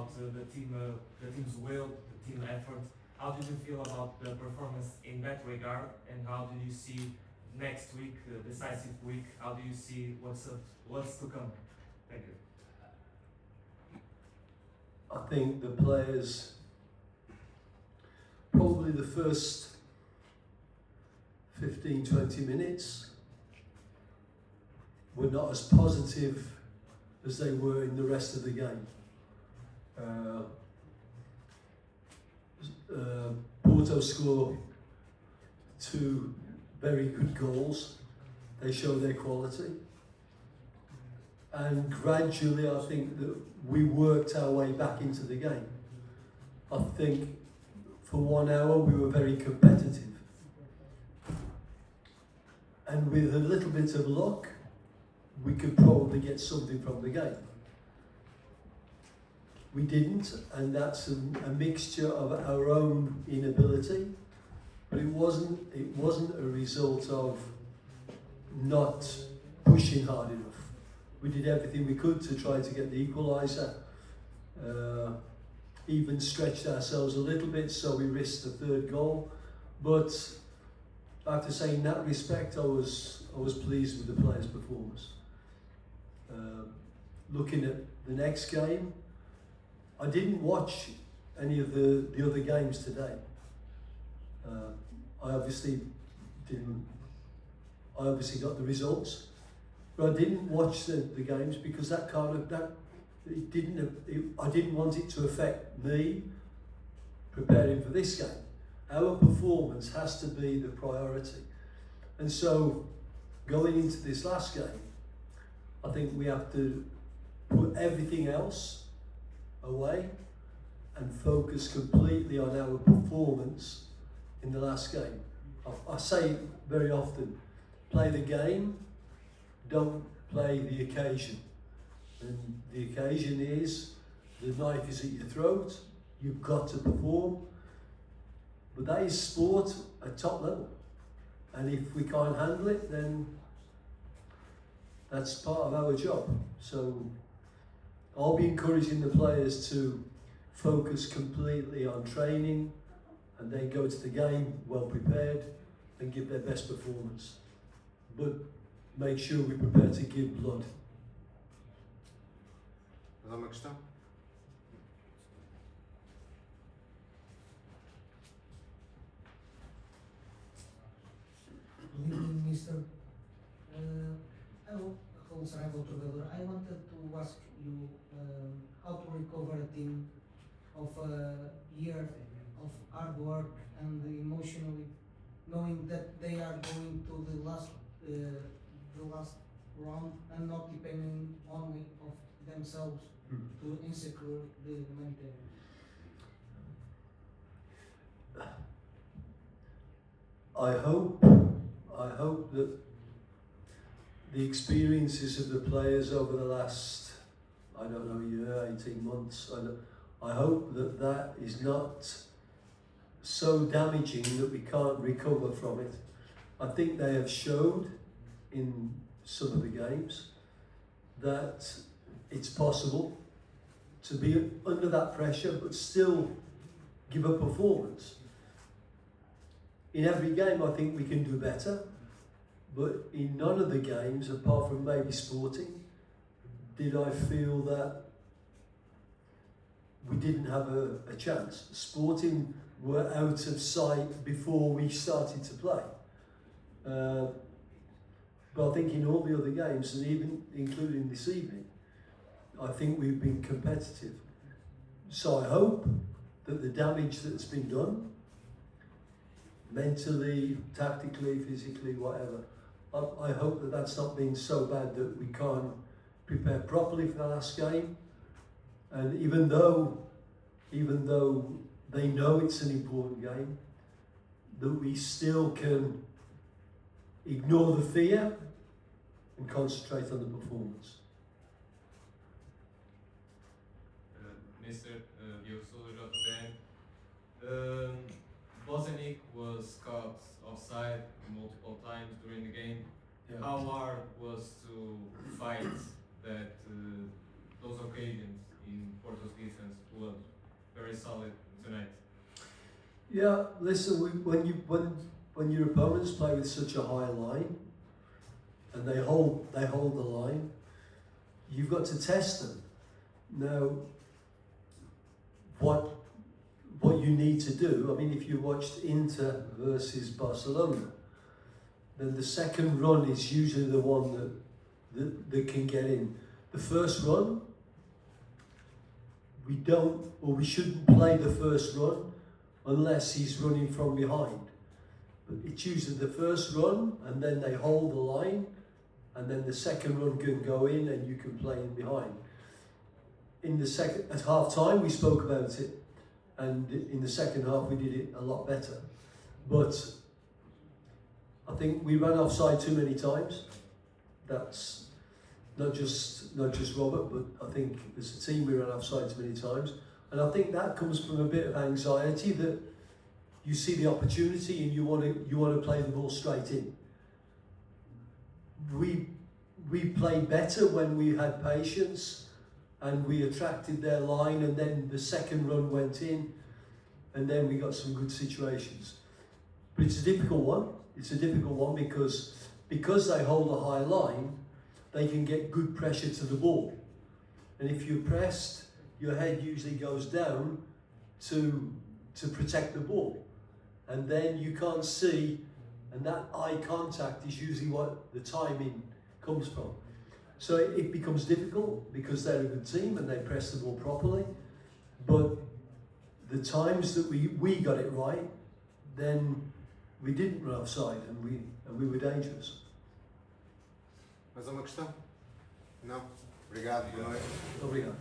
about the team's will, the team effort. How did you feel about the performance in that regard, and how do you see next week, decisive week? How do you see what's to come? Thank you. I think the players, probably the first 15-20 minutes, were not as positive as they were in the rest of the game. Porto score 2 very good goals. They show their quality. And gradually I think that we worked our way back into the game. I think for 1 hour we were very competitive. And with a little bit of luck, we could probably get something from the game. We didn't, and that's a mixture of our own inability, but it wasn't a result of not pushing hard enough. We did everything we could to try to get the equaliser, even stretched ourselves a little bit, so we risked the 3rd goal. But I have to say, in that respect, I was pleased with the players' performance. Looking at the next game, I didn't watch any of the other games today. I obviously got the results, but I didn't watch the games because I didn't want it to affect me preparing for this game. Our performance has to be the priority, and so going into this last game, I think we have to put everything else away and focus completely on our performance in the last game. I say it very often, play the game, don't play the occasion. And the occasion is, the knife is at your throat, you've got to perform. But that is sport at top level. And if we can't handle it, then that's part of our job. So I'll be encouraging the players to focus completely on training and then go to the game well prepared and give their best performance. But make sure we prepare to give blood. Mais alguma questão? Good evening, Mr. Raul Saraiva, treinador. I wanted to ask you how to recover a team of a year of hard work and emotionally, knowing that they are going to the last round and not depending only of themselves to ensure the main table. I hope that the experiences of the players over the last, year, 18 months, I hope that is not so damaging that we can't recover from it. I think they have showed in some of the games that it's possible to be under that pressure but still give a performance. In every game I think we can do better, but in none of the games, apart from maybe Sporting, did I feel that we didn't have a chance. Sporting were out of sight before we started to play. But I think in all the other games, and even including this evening, I think we've been competitive. So I hope that the damage that's been done, mentally, tactically, physically, whatever, I hope that that's not been so bad that we can't prepare properly for the last game. And even though they know it's an important game, that we still can ignore the fear and concentrate on the performance. Mr. Bozanic was caught offside multiple times during the game. Yeah. How hard was to fight that those occasions in Porto's defense to very solid tonight. Yeah, listen, when your opponents play with such a high line and they hold the line, you've got to test them. Now, what you need to do, I mean, if you watched Inter versus Barcelona, then the second run is usually the one that can get in. The first run, we shouldn't play the first run unless he's running from behind. But it's usually the first run, and then they hold the line, and then the second run can go in and you can play in behind. At half time we spoke about it, and in the second half we did it a lot better. But I think we ran offside too many times. That's not just Robert, but I think as a team we ran offside too many times. And I think that comes from a bit of anxiety that you see the opportunity and you want to play the ball straight in. We played better when we had patience and we attracted their line, and then the second run went in, and then we got some good situations. But it's a difficult one. It's a difficult one because they hold a high line, they can get good pressure to the ball. And if you're pressed, your head usually goes down to protect the ball. And then you can't see, and that eye contact is usually what the timing comes from. So it becomes difficult because they're a good team and they press the ball properly. But the times that we got it right, then we didn't run offside and we were dangerous. Mais uma questão? Não? Obrigado, boa noite. Obrigado.